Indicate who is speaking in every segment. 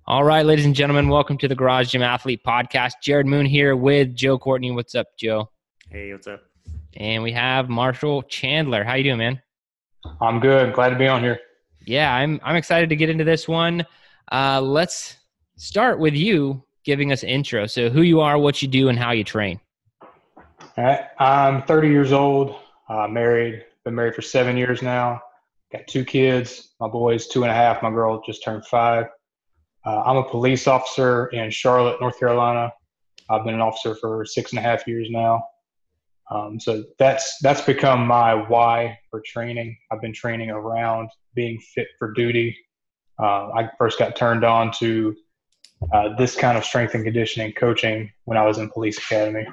Speaker 1: All right, ladies and gentlemen, welcome to the Garage Gym Athlete Podcast. Jared Moon here with Joe Courtney. What's up, Joe?
Speaker 2: Hey, what's up?
Speaker 1: And we have Marshall Chandler. How you doing, man?
Speaker 3: I'm good. Glad to be on here.
Speaker 1: Yeah, I'm excited to get into this one. Let's start with you giving us an intro. So who you are, what you do, and how you train.
Speaker 3: All right. I'm 30 years old, married. Been married for 7 years now. Got 2 kids. My boy's 2.5. My girl just turned 5. I'm a police officer in Charlotte, North Carolina. I've been an officer for 6.5 years now. So that's become my why for training. I've been training around being fit for duty. I first got turned on to this kind of strength and conditioning coaching when I was in police academy.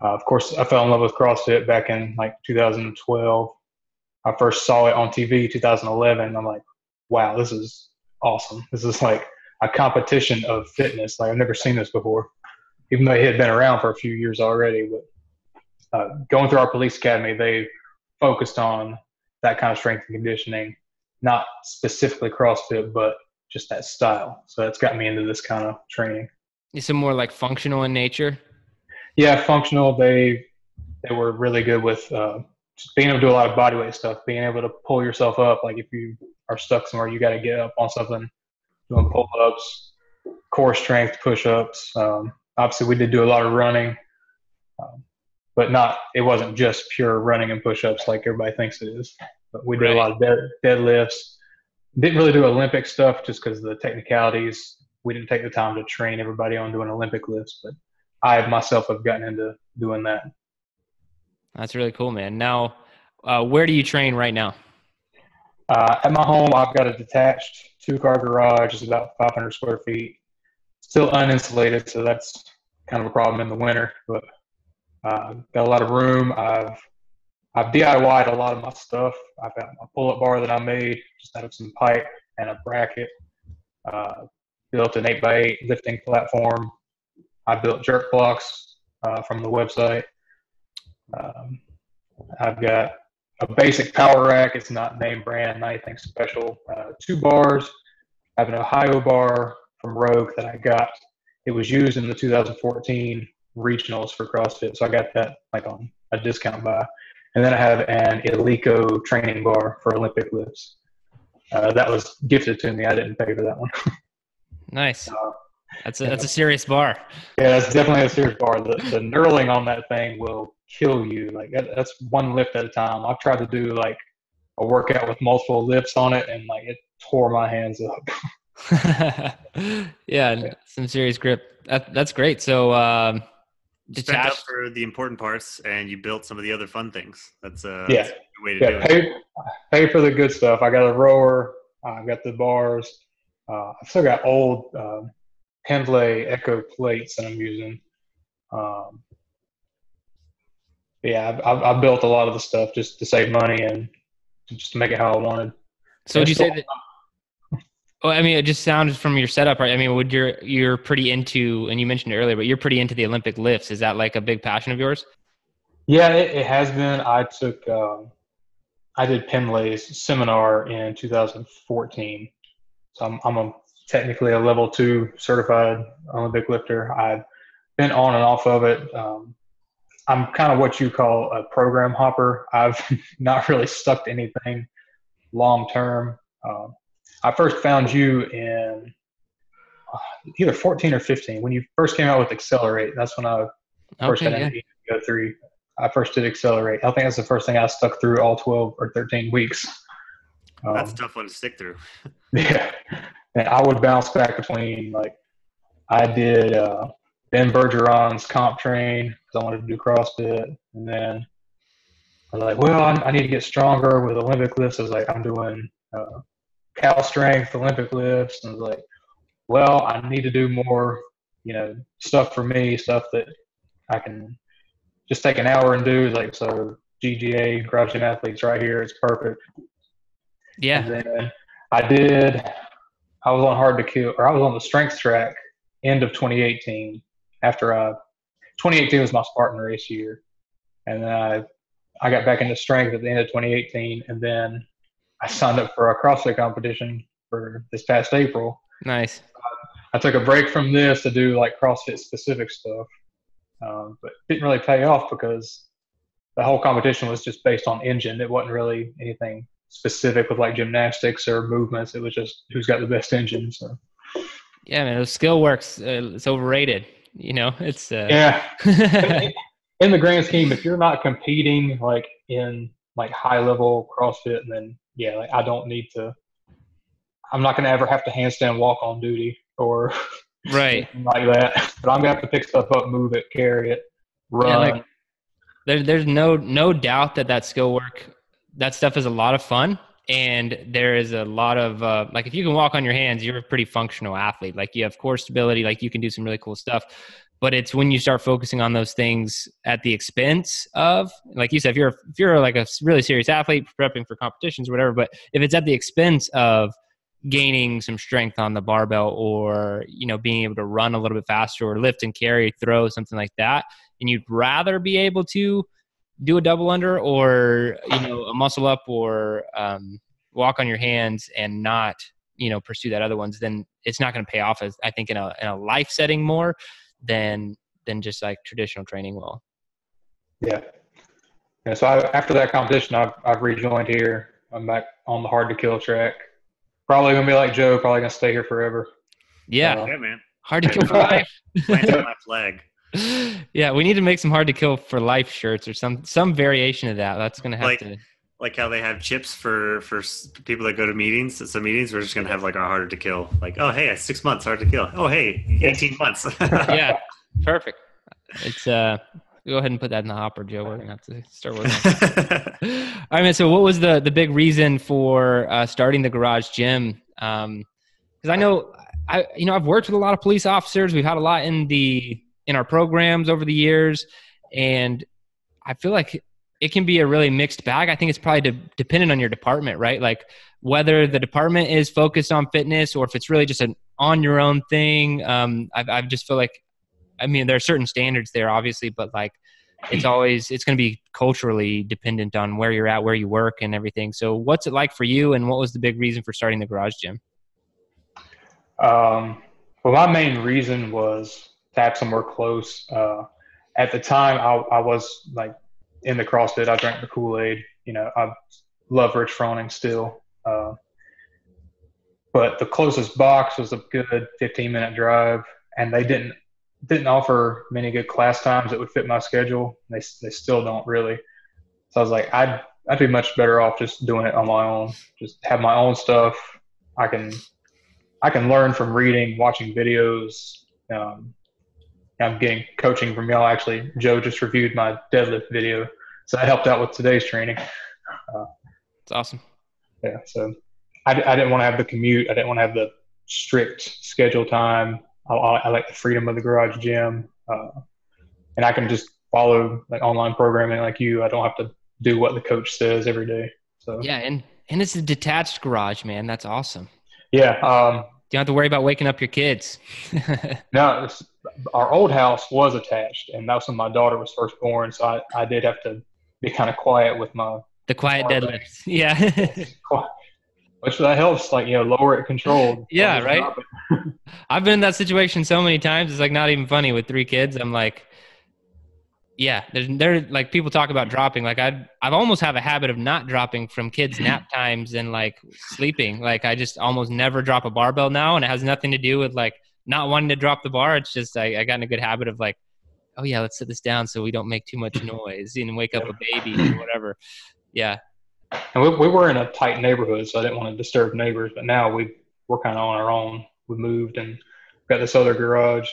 Speaker 3: Of course, I fell in love with CrossFit back in like 2012. I first saw it on TV 2011. I'm like, wow, this is awesome. This is like a competition of fitness. Like I've never seen this before, even though it had been around for a few years already. But going through our police academy, they focused on that kind of strength and conditioning, not specifically CrossFit, but just that style. So that's got me into this kind of training.
Speaker 1: Is it more like functional in nature?
Speaker 3: Yeah, functional. They were really good with just being able to do a lot of bodyweight stuff, being able to pull yourself up. Like if you are stuck somewhere, you got to get up on something, doing pull-ups, core strength, push-ups. Obviously, we did do a lot of running, but it wasn't just pure running and push-ups like everybody thinks it is. But we did a lot of deadlifts. Didn't really do Olympic stuff just because of the technicalities. We didn't take the time to train everybody on doing Olympic lifts, but I myself have gotten into doing that.
Speaker 1: That's really cool, man. Now, where do you train right now?
Speaker 3: At my home, I've got a detached 2-car garage. It's about 500 square feet. Still uninsulated, so that's kind of a problem in the winter. But got a lot of room. I've DIY'd a lot of my stuff. I've got my pull-up bar that I made just out of some pipe and a bracket. Built an 8x8 lifting platform. I built jerk blocks from the website. I've got a basic power rack. It's not name brand, not anything special. 2 bars. I have an Ohio bar from Rogue that I got. It was used in the 2014 regionals for CrossFit, so I got that like on a discount buy. And then I have an Eleiko training bar for Olympic lifts. That was gifted to me. I didn't pay for that one.
Speaker 1: Nice. That's a serious bar.
Speaker 3: Yeah, that's definitely a serious bar. The knurling on that thing will kill you. Like that's one lift at a time. I've tried to do like a workout with multiple lifts on it, and like it tore my hands up.
Speaker 1: Yeah, some serious grip. That's great. So
Speaker 2: Spent up for the important parts, and you built some of the other fun things. That's a
Speaker 3: good
Speaker 2: way to do it.
Speaker 3: Pay for the good stuff. I got a rower. I've got the bars. I've still got old Pendlay Echo plates that I'm using. I've built a lot of the stuff just to save money and just to make it how I wanted.
Speaker 1: So would you say that? Well, I mean, it just sounds from your setup, right? I mean, you're pretty into, and you mentioned it earlier, but you're pretty into the Olympic lifts. Is that like a big passion of yours?
Speaker 3: Yeah, it has been. I did Pendlay's seminar in 2014. So I'm technically a level 2 certified Olympic lifter. I've been on and off of it. I'm kind of what you call a program hopper. I've not really stuck to anything long term. I first found you in either 14 or 15 when you first came out with Accelerate. That's when I first got into Go3. I first did Accelerate. I think that's the first thing I stuck through all 12 or 13 weeks.
Speaker 2: That's a tough one to stick through.
Speaker 3: Yeah. And I would bounce back between, like, I did Ben Bergeron's comp train because I wanted to do CrossFit. And then I was like, well, I need to get stronger with Olympic lifts. I was like, I'm doing Cal strength Olympic lifts. And I was like, well, I need to do more, stuff for me, stuff that I can just take an hour and do. Like, so GGA, Collegiate Athletes right here. It's perfect.
Speaker 1: Yeah.
Speaker 3: And then I was on Hard to Kill, or I was on the strength track end of 2018 after 2018 was my Spartan race year. And then I got back into strength at the end of 2018, and then I signed up for a CrossFit competition for this past April.
Speaker 1: Nice.
Speaker 3: I took a break from this to do like CrossFit specific stuff, but it didn't really pay off because the whole competition was just based on engine. It wasn't really anything specific with like gymnastics or movements. It was just who's got the best engine. So
Speaker 1: Yeah, man, skill works. It's overrated. It's
Speaker 3: yeah. In the grand scheme, if you're not competing like in like high level CrossFit, then yeah, like I don't need to. I'm not going to ever have to handstand walk on duty or
Speaker 1: right
Speaker 3: anything like that. But I'm going to have to pick stuff up, move it, carry it, run.
Speaker 1: Yeah, like there's no doubt that skill work, that stuff is a lot of fun. And there is a lot of like if you can walk on your hands, you're a pretty functional athlete. Like you have core stability, like you can do some really cool stuff. But it's when you start focusing on those things at the expense of, like you said, if you're like a really serious athlete prepping for competitions or whatever, but if it's at the expense of gaining some strength on the barbell or, being able to run a little bit faster or lift and carry, throw, something like that, and you'd rather be able to do a double under or, a muscle up or walk on your hands and not, pursue that other ones, then it's not going to pay off as I think in a life setting more than just like traditional training will.
Speaker 3: Yeah. Yeah. So after that competition, I've rejoined here. I'm back on the hard to kill track. Probably gonna be like Joe. Probably gonna stay here forever.
Speaker 1: Yeah.
Speaker 2: Yeah, man.
Speaker 1: Hard to kill for life.
Speaker 2: Planting my flag.
Speaker 1: Yeah, we need to make some hard to kill for life shirts or some variation of that. That's gonna have to.
Speaker 2: Like how they have chips for people that go to meetings. At some meetings, we're just gonna have like our harder to kill. Like, oh hey, 6 months hard to kill. Oh hey, 18 months.
Speaker 1: Yeah, perfect. It's go ahead and put that in the hopper, Joe. We're gonna have to start working on that. All right, man. So, what was the big reason for starting the garage gym? Because I know I've worked with a lot of police officers. We've had a lot in our programs over the years, and I feel like it can be a really mixed bag. I think it's probably dependent on your department, right? Like whether the department is focused on fitness or if it's really just an on your own thing. I just feel like, there are certain standards there, obviously, but like it's going to be culturally dependent on where you're at, where you work and everything. So what's it like for you? And what was the big reason for starting the garage gym?
Speaker 3: Well, my main reason was to have somewhere close. At the time I was like in the CrossFit, I drank the Kool-Aid, I love Rich Froning still. But the closest box was a good 15-minute drive, and they didn't offer many good class times that would fit my schedule. They still don't really. So I was like, I'd be much better off just doing it on my own. Just have my own stuff. I can learn from reading, watching videos. I'm getting coaching from y'all. Actually, Joe just reviewed my deadlift video, so that helped out with today's training.
Speaker 1: It's awesome.
Speaker 3: Yeah. So I didn't want to have the commute. I didn't want to have the strict schedule time. I like the freedom of the garage gym, and I can just follow like online programming like you. I don't have to do what the coach says every day. So
Speaker 1: yeah, and it's a detached garage, man. That's awesome.
Speaker 3: Yeah.
Speaker 1: You don't have to worry about waking up your kids.
Speaker 3: No, our old house was attached, and that was when my daughter was first born. So I did have to be kind of quiet with
Speaker 1: the quiet deadlifts. Yeah.
Speaker 3: Which that helps, like, lower it controlled.
Speaker 1: Yeah, right. I've been in that situation so many times. It's like not even funny with 3 kids. I'm like, yeah, there's like people talk about dropping. Like I've almost have a habit of not dropping from kids' nap times and like sleeping. Like I just almost never drop a barbell now, and it has nothing to do with like not wanting to drop the bar. It's just I got in a good habit of like, oh yeah, let's sit this down so we don't make too much noise and wake up a baby or whatever. Yeah.
Speaker 3: And we were in a tight neighborhood, so I didn't want to disturb neighbors. But now we're kind of on our own. We moved and got this other garage.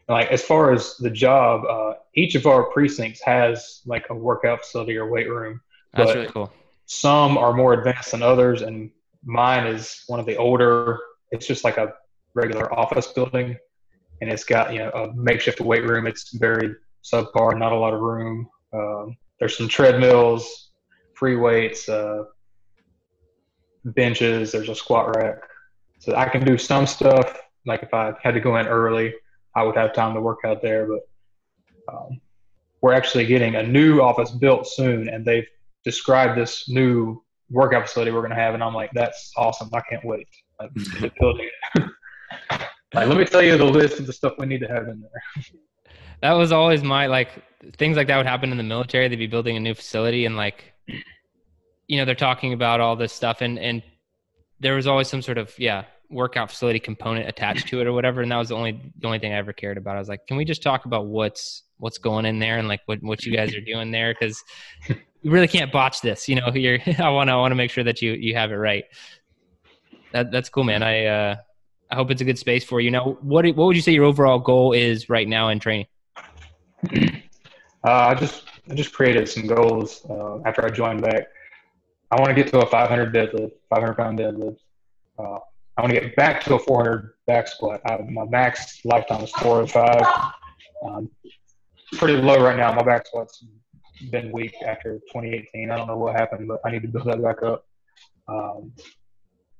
Speaker 3: And like as far as the job, each of our precincts has like a workout facility or weight room.
Speaker 1: That's really cool.
Speaker 3: Some are more advanced than others, and mine is one of the older. It's just like a regular office building, and it's got a makeshift weight room. It's very subpar, not a lot of room. There's some treadmills, free weights, benches. There's a squat rack, so I can do some stuff. Like if I had to go in early, I would have time to work out there. But we're actually getting a new office built soon, and they've described this new workout facility we're going to have, and I'm like, that's awesome. I can't wait. Like, building it. Like, let me tell you the list of the stuff we need to have in there.
Speaker 1: That was always my, like, things like that would happen in the military. They'd be building a new facility and, like, you know, they're talking about all this stuff and there was always some sort of, workout facility component attached to it or whatever. And that was the only thing I ever cared about. I was like, can we just talk about what's going in there and like what you guys are doing there? Cause you really can't botch this, you know, I want to make sure that you have it right. That's cool, man. I hope it's a good space for you. Now, what would you say your overall goal is right now in training?
Speaker 3: I just created some goals after I joined back. I want to get to a 500 pound deadlift. I want to get back to a 400 back squat. My max lifetime is 405. Pretty low right now. My back squat's been weak after 2018. I don't know what happened, but I need to build that back up.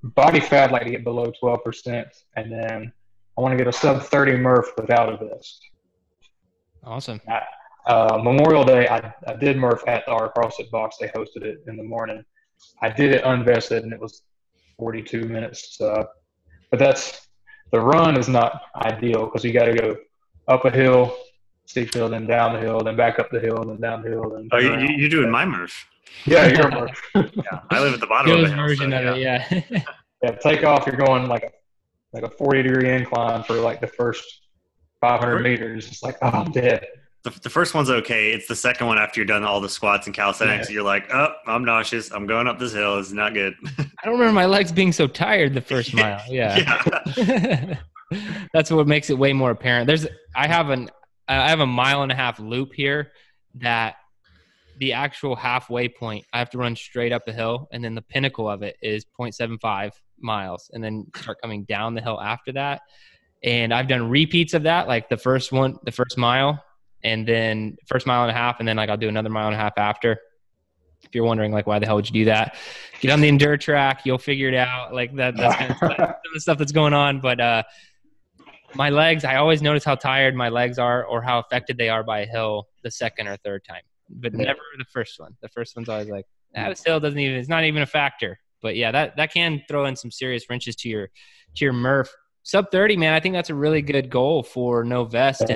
Speaker 3: Body fat, I'd like to get below 12%. And then I want to get a sub 30 Murph without a vest.
Speaker 1: Awesome.
Speaker 3: Memorial Day, I did Murph at our CrossFit box. They hosted it in the morning. I did it unvested, and it was 42 minutes. But the run is not ideal because you got to go up a hill, steep hill, then down the hill, then back up the hill, then down the hill. Then
Speaker 2: you're doing my Murph.
Speaker 3: Yeah, you're a Murph.
Speaker 2: Yeah, I live at the bottom of the hill.
Speaker 1: Version of it, yeah.
Speaker 3: Yeah, take off. You're going like a 40-degree incline for like the first 500 meters. It's like, oh, I'm dead.
Speaker 2: The first one's okay. It's the second one after you're done all the squats and calisthenics. You're like, oh, I'm nauseous. I'm going up this hill. It's not good.
Speaker 1: I don't remember my legs being so tired the first mile. Yeah. That's what makes it way more apparent. I have a mile and a half loop here that the actual halfway point, I have to run straight up a hill, and then the pinnacle of it is 0.75 miles, and then start coming down the hill after that. And I've done repeats of that, like the first mile, and then first mile and a half, and then like I'll do another mile and a half after. If you're wondering like why the hell would you do that, get on the enduro track, you'll figure it out. Like that's kind of some of the stuff that's going on. But my legs, I always notice how tired my legs are or how affected they are by a hill the second or third time, but never the first one. The first one's always like, this hill it's not even a factor. But yeah, that can throw in some serious wrenches to your Murph. Sub 30, man, I think that's a really good goal for no vest,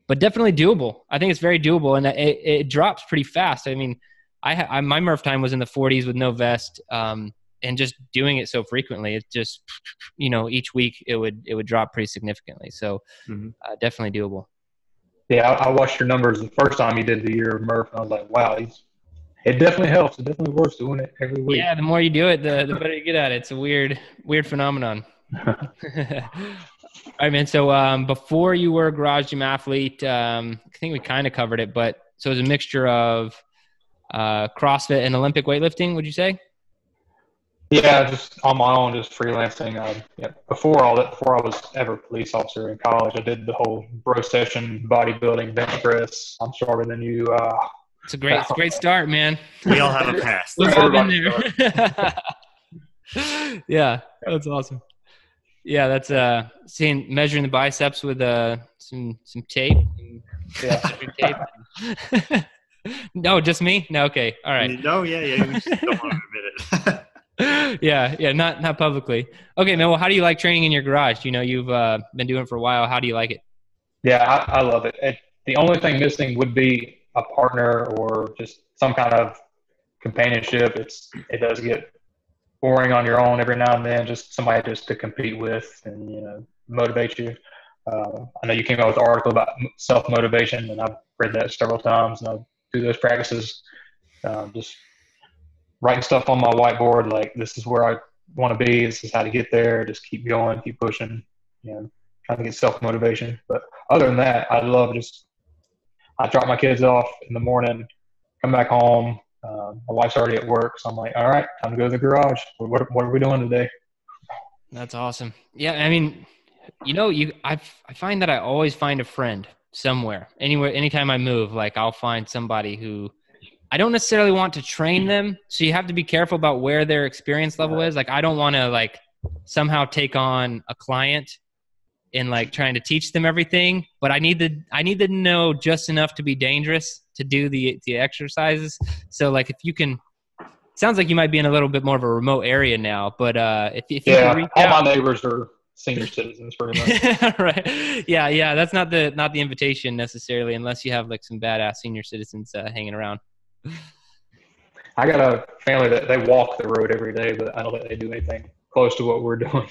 Speaker 1: but definitely doable. I think it's very doable, and it drops pretty fast. I mean, my Murph time was in the 40s with no vest, and just doing it so frequently, it just, you know, each week it would drop pretty significantly. So definitely doable.
Speaker 3: Yeah, I watched your numbers the first time you did the year of Murph, and I was like, wow, it definitely helps. It definitely works doing it every week.
Speaker 1: Yeah, the more you do it, the better you get at it. It's a weird phenomenon. All right, man. So before you were a garage gym athlete, I think we kind of covered it, but so it was a mixture of CrossFit and Olympic weightlifting, would you say?
Speaker 3: Yeah, just on my own, just freelancing. Before all that, before I was ever a police officer in college, I did the whole bro session, bodybuilding, bench press. I'm stronger than you.
Speaker 1: It's a great start, man.
Speaker 2: We all have a past.
Speaker 1: Let's live in there. Yeah, that's awesome. Yeah, that's measuring the biceps with some tape. Tape. No, just me? No, okay. All right.
Speaker 2: No, yeah. We just don't want to admit it.
Speaker 1: Yeah, not publicly. Okay, man, well, how do you like training in your garage? You know, you've been doing it for a while. How do you like it?
Speaker 3: Yeah, I love it. The only thing missing would be a partner or just some kind of companionship. It does get boring on your own every now and then, just somebody just to compete with and, you know, motivate you. I know you came out with an article about self-motivation, and I've read that several times, and I do those practices, just writing stuff on my whiteboard, like this is where I want to be, this is how to get there, just keep going, keep pushing, you know, trying to get self-motivation. But other than that, I drop my kids off in the morning, come back home. My wife's already at work, so I'm like, all right, time to go to the garage. What are we doing today?
Speaker 1: That's awesome. Yeah, I mean, you know, I find that I always find a friend somewhere, anywhere, anytime I move. Like I'll find somebody who I don't necessarily want to train them, so you have to be careful about where their experience level is. Like I don't want to like somehow take on a client and like trying to teach them everything, but I need to know just enough to be dangerous to do the exercises. So like if you can, sounds like you might be in a little bit more of a remote area now, but if you can reach
Speaker 3: all
Speaker 1: out,
Speaker 3: my neighbors are senior citizens pretty much.
Speaker 1: Right. Yeah. That's not the invitation necessarily, unless you have like some badass senior citizens hanging around.
Speaker 3: I got a family that they walk the road every day, but I don't think they do anything close to what we're doing.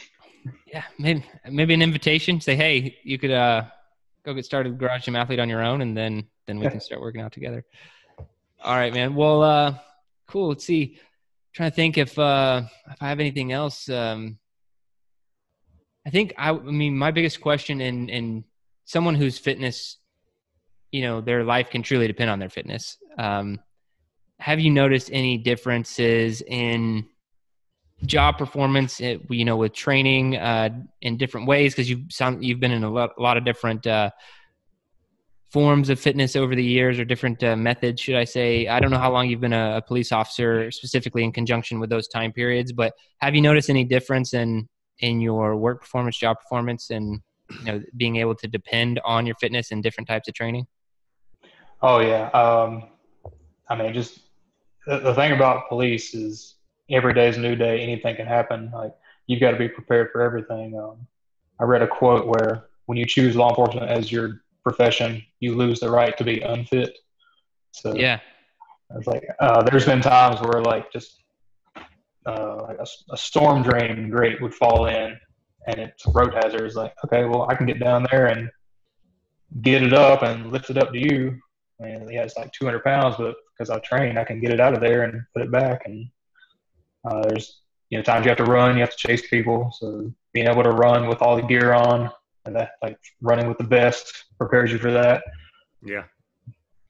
Speaker 1: Yeah, maybe an invitation. Say, hey, you could go get started with Garage Gym Athlete on your own, and then we can start working out together. All right, man. Well, cool. Let's see. I'm trying to think if I have anything else. I mean, my biggest question in someone whose fitness, their life can truly depend on their fitness. Have you noticed any differences in job performance, with training in different ways? Because you've been in a lot of different forms of fitness over the years, or different methods, should I say. I don't know how long you've been a police officer specifically in conjunction with those time periods, but have you noticed any difference in your work performance, job performance, and being able to depend on your fitness in different types of training?
Speaker 3: Oh yeah. I mean, just the thing about police is every day is a new day. Anything can happen. Like, you've got to be prepared for everything. I read a quote where when you choose law enforcement as your profession, you lose the right to be unfit. So
Speaker 1: Yeah.
Speaker 3: it's like there's been times where like just like a storm drain grate would fall in, and it's road hazard. It's like, okay, well, I can get down there and get it up and lift it up to you. And yeah, it's like 200 pounds, but because I trained, I can get it out of there and put it back. And there's times you have to run, you have to chase people. So being able to run with all the gear on, and that, like, running with the vest prepares you for that.
Speaker 2: Yeah.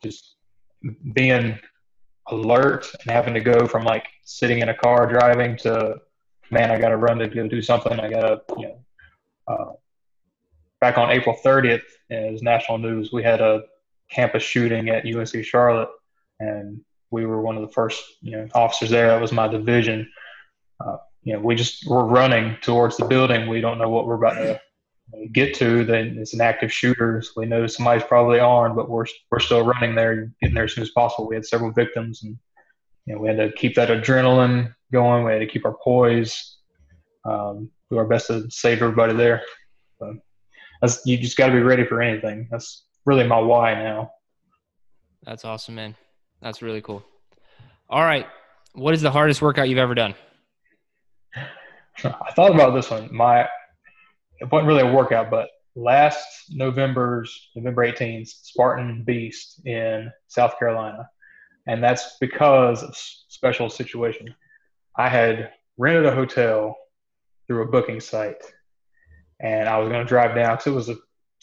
Speaker 3: Just being alert and having to go from like sitting in a car driving to, man, I got to run to go do something. I got to, back on April 30th, it was national news. We had a campus shooting at UNC Charlotte, and we were one of the first, officers there. That was my division. We're running towards the building. We don't know what we're about to get to. Then it's an active shooter. So we know somebody's probably armed, but we're still running there, getting there as soon as possible. We had several victims, and we had to keep that adrenaline going. We had to keep our poise, do our best to save everybody there. So you just got to be ready for anything. That's really my why now.
Speaker 1: That's awesome, man. That's really cool. All right. What is the hardest workout you've ever done?
Speaker 3: I thought about this one. It wasn't really a workout, but last November 18th, Spartan Beast in South Carolina. And that's because of special situation. I had rented a hotel through a booking site, and I was going to drive down because it was a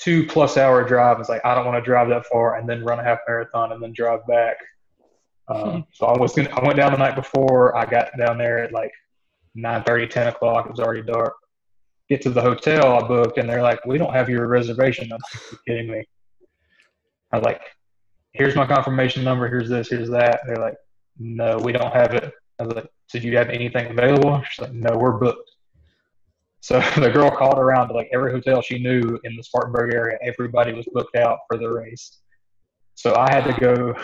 Speaker 3: 2+ hour drive. It's like, I don't want to drive that far and then run a half marathon and then drive back. So I went down the night before. I got down there at like 9:30, 10 o'clock. It was already dark. Get to the hotel I booked, and they're like, we don't have your reservation. I'm like, you're kidding me. I was like, here's my confirmation number. Here's this, here's that. They're like, no, we don't have it. I was like, so do you have anything available? She's like, no, we're booked. So the girl called around to like every hotel she knew in the Spartanburg area. Everybody was booked out for the race. So I had to go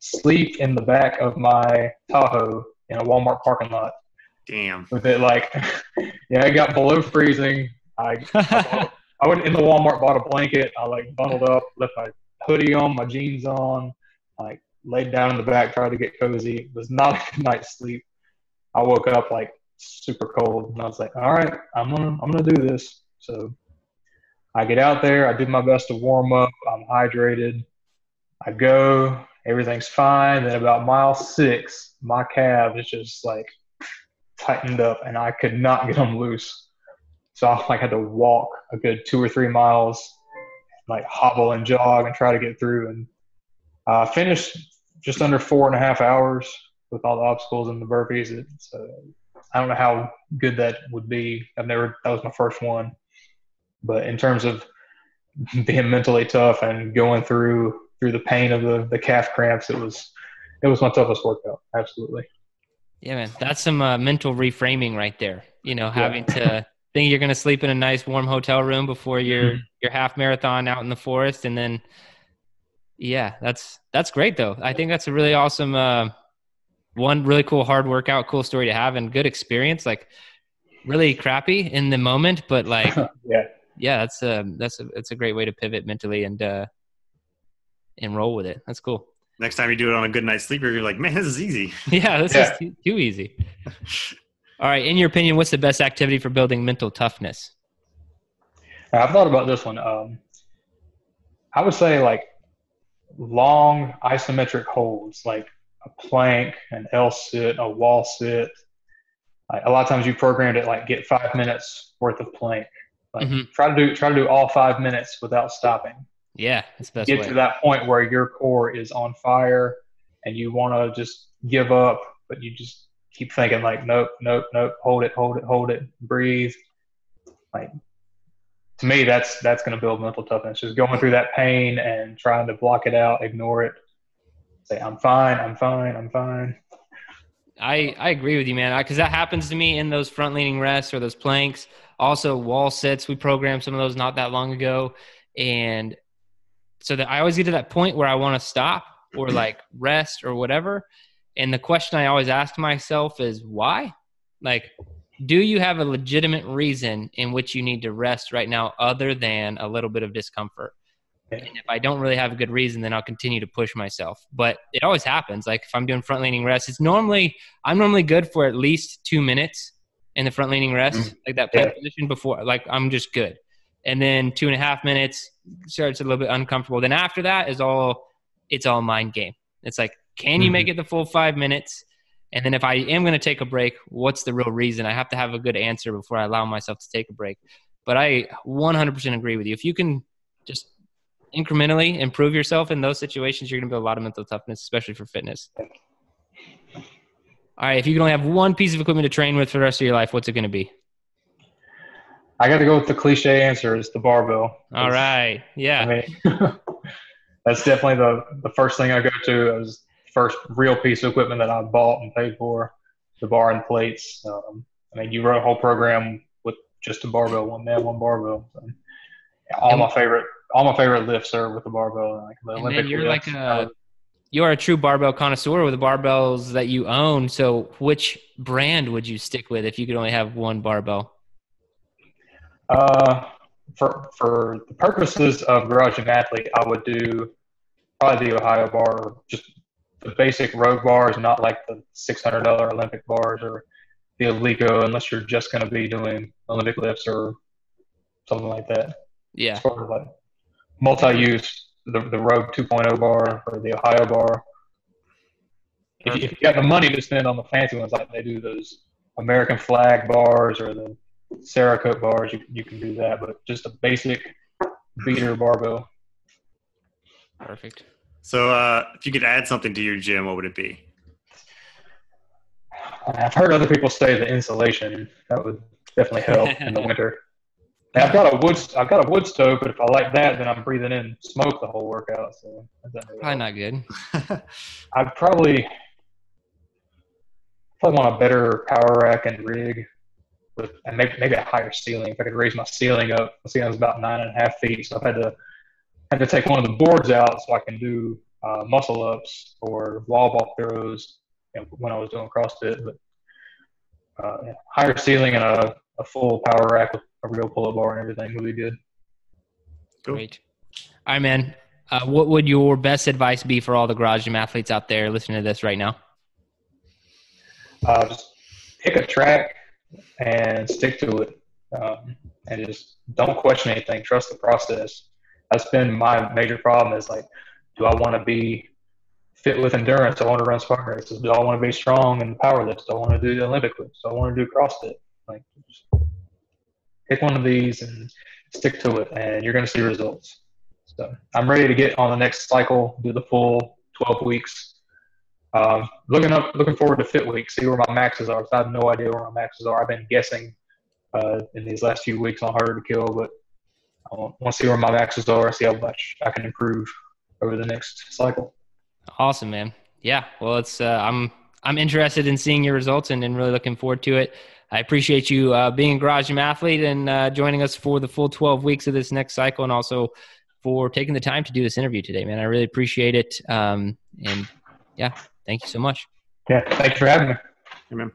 Speaker 3: sleep in the back of my Tahoe in a Walmart parking lot.
Speaker 2: Damn.
Speaker 3: With it like, it got below freezing. I went in the Walmart, bought a blanket. I like bundled up, left my hoodie on, my jeans on, like laid down in the back, tried to get cozy. It was not a good night's sleep. I woke up like super cold, and I was like, all right, I'm gonna do this. So I get out there, I do my best to warm up, I'm hydrated. I go, everything's fine. Then about mile 6, my calf is just like tightened up, and I could not get them loose. So I like had to walk a good 2 or 3 miles, like hobble and jog and try to get through. And finished just under 4.5 hours with all the obstacles and the burpees. So I don't know how good that would be. That was my first one. But in terms of being mentally tough and going through the pain of the calf cramps, it was my toughest workout. Absolutely.
Speaker 1: Yeah, man, that's some mental reframing right there. Having to think you're going to sleep in a nice warm hotel room before your half marathon out in the forest. And then, yeah, that's great though. I think that's a really awesome, one really cool hard workout, cool story to have, and good experience. Like, really crappy in the moment, but like,
Speaker 3: yeah,
Speaker 1: that's a great way to pivot mentally and roll with it. That's cool.
Speaker 2: Next time you do it on a good night's sleep, you're like, man, this is easy.
Speaker 1: Yeah, this is too easy. All right. In your opinion, what's the best activity for building mental toughness?
Speaker 3: I've thought about this one. I would say like long isometric holds, like a plank, an L sit, a wall sit. Like a lot of times you programmed it like get 5 minutes worth of plank. Like try to do all 5 minutes without stopping.
Speaker 1: Yeah, that's the best
Speaker 3: Get
Speaker 1: way.
Speaker 3: to that point where your core is on fire and you want to just give up, but you just keep thinking like, nope, hold it, breathe. Like to me, that's going to build mental toughness. Just going through that pain and trying to block it out, ignore it, say, I'm fine.
Speaker 1: I agree with you, man, because that happens to me in those front leaning rests or those planks. Also, wall sits. We programmed some of those not that long ago. And so that I always get to that point where I want to stop or like rest or whatever. And the question I always ask myself is why? Like, do you have a legitimate reason in which you need to rest right now other than a little bit of discomfort? And if I don't really have a good reason, then I'll continue to push myself. But it always happens. Like if I'm doing front leaning rest, I'm normally good for at least 2 minutes in the front leaning rest, like that plank position before, like I'm just good. And then 2.5 minutes starts a little bit uncomfortable. Then after that it's all mind game. It's like, can you make it the full 5 minutes? And then if I am going to take a break, what's the real reason? I have to have a good answer before I allow myself to take a break. But I 100% agree with you. If you can just incrementally improve yourself in those situations, you're going to build a lot of mental toughness, especially for fitness. All right. If you can only have one piece of equipment to train with for the rest of your life, what's it going to be?
Speaker 3: I got to go with the cliche answer. It's the barbell.
Speaker 1: All right. Yeah.
Speaker 3: I mean, that's definitely the first thing I go to. It was the first real piece of equipment that I bought and paid for, the bar and plates. I mean, you wrote a whole program with just a barbell, one man, one barbell. So, all my favorite lifts are with the barbell. Like the Olympic
Speaker 1: you're
Speaker 3: lifts.
Speaker 1: You are a true barbell connoisseur with the barbells that you own. So which brand would you stick with if you could only have one barbell?
Speaker 3: For the purposes of Garage Gym Athlete, I would do probably the Ohio bar, just the basic road bars, not like the $600 Olympic bars or the Alico, unless you're just going to be doing Olympic lifts or something like that.
Speaker 1: Yeah.
Speaker 3: As far as like multi-use, the Rogue 2.0 bar or the Ohio bar. If you got the money to spend on the fancy ones, like they do those American flag bars or the Cerakote bars, you can do that. But just a basic beater barbell.
Speaker 1: Perfect.
Speaker 2: So if you could add something to your gym, what would it be?
Speaker 3: I've heard other people say the insulation. That would definitely help in the winter. And I've got a wood stove, but if I like that, then I'm breathing in smoke the whole workout. So that's
Speaker 1: probably not good.
Speaker 3: I'd probably want a better power rack and rig, and maybe a higher ceiling. If I could raise my ceiling up, my ceiling's about 9.5 feet, so I've had to take one of the boards out so I can do muscle ups or wall ball throws when I was doing CrossFit. But higher ceiling and a full power rack with a real pull-up bar and everything would be good.
Speaker 2: Cool.
Speaker 1: Great. All right, man. What would your best advice be for all the Garage Gym athletes out there listening to this right now?
Speaker 3: Just pick a track and stick to it, and just don't question anything. Trust the process. That's been my major problem is like, do I want to be fit with endurance? Do I want to run Spartan Races? Do I want to be strong in the power lifts? Do I want to do the Olympic lifts? Do I want to do CrossFit? Like, just pick one of these and stick to it, and you're going to see results. So I'm ready to get on the next cycle, do the full 12 weeks. Looking forward to Fit Week, see where my maxes are. I have no idea where my maxes are. I've been guessing in these last few weeks on Harder to Kill, but I want to see where my maxes are, see how much I can improve over the next cycle.
Speaker 1: Awesome, man. Yeah. Well, it's I'm interested in seeing your results and really looking forward to it. I appreciate you being a Garage Gym Athlete and joining us for the full 12 weeks of this next cycle, and also for taking the time to do this interview today, man. I really appreciate it. And yeah, thank you so much.
Speaker 3: Yeah, thank you for having me.
Speaker 2: Amen.